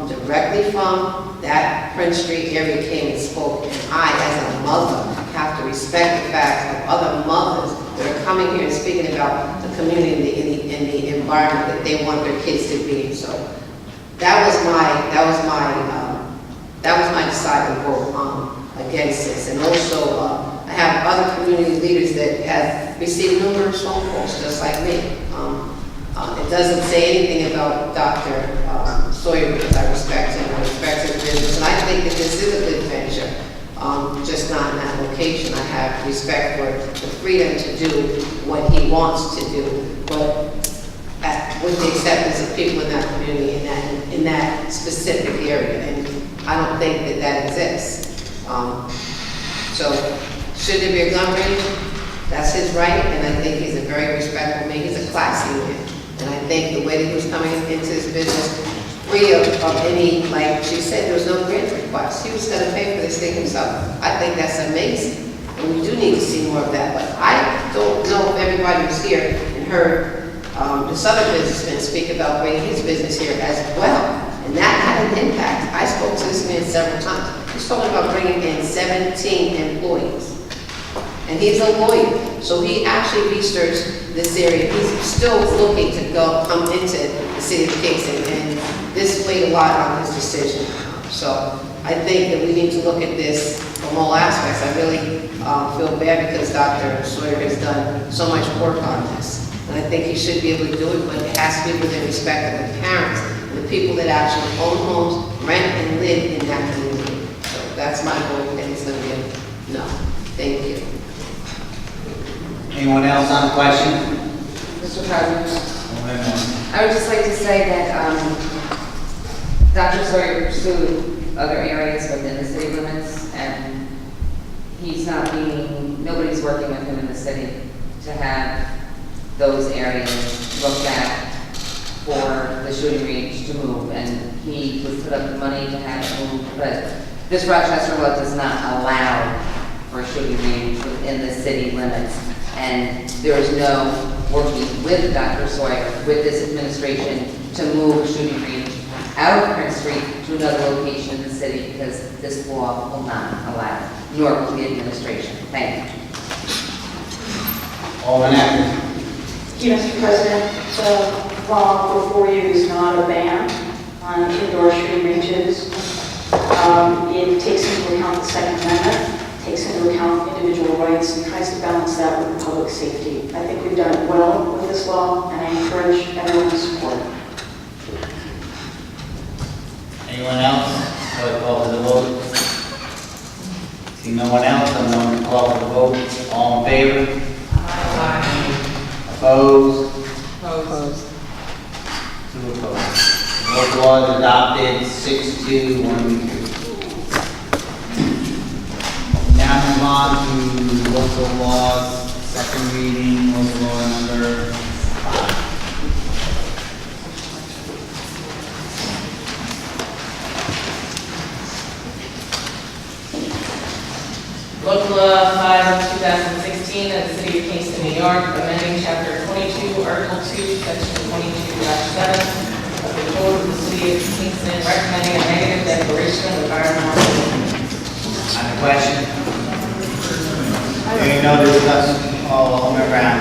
directly from that Prince Street area came and spoke, and I, as a mother, have to respect the fact of other mothers that are coming here and speaking about the community and the environment that they want their kids to be in. So that was my deciding vote against this. And also, I have other community leaders that have received numerous phone calls, just like me. It doesn't say anything about Dr. Sawyer because I respect him, I respect his business, and I think that this is a good venture, just not in that location. I have respect for the freedom to do what he wants to do, but with the acceptance of people in that community, in that specific area, and I don't think that exists. So, should there be a gun range? That's his right, and I think he's a very respectful man. He's a classy man. And I think the way that he was coming into his business, free of any, like she said, there was no grant request. He was going to pay for this thing himself. I think that's amazing. And we do need to see more of that. But I don't know if everybody was here and heard this other businessman speak about bringing his business here as well. And that had an impact. I spoke to this man several times. He's talking about bringing in 17 employees. And he's a lawyer, so he actually researched this area. He's still looking to come into the city of Kingston, and this weighed a lot on his decision. So I think that we need to look at this from all aspects. I really feel bad because Dr. Sawyer has done so much work on this. And I think he should be able to do it, but it has to be within respect of the parents and the people that actually own homes, rent, and live in that community. So that's my vote, and it's going to be a no. Thank you. Anyone else on the question? Mr. President, I would just like to say that Dr. Sawyer pursued other areas within the city limits, and nobody's working with him in the city to have those areas looked at for the shooting range to move, and he would put up the money to have it moved, but this Rochester law does not allow for a shooting range within the city limits. And there is no working with Dr. Sawyer, with this administration, to move a shooting range out of Prince Street to another location in the city because this law will not allow it, nor will the administration. Thank you. Alderman Atkins. Thank you, Mr. President. The law before you is not a ban on indoor shooting ranges. It takes into account the Second Amendment, takes into account individual rights, and tries to balance that with public safety. I think we've done it well with this law, and I encourage everyone to support it. Anyone else? I'll call for the vote. See no one else, I'm going to call for the vote. All in favor? Aye. Opposed? Opposed. 2 opposed. Local law is adopted, 6-2, 1-2. Now move on to local laws, second reading, local law number 5. Local Law 5 of 2016 of the City of Kingston, New York, amending Chapter 22, Article 2, Section 22-7 of the Code of the City of Kingston, recommending a negative declaration of environmental. On the question? Hearing no discussion, all around.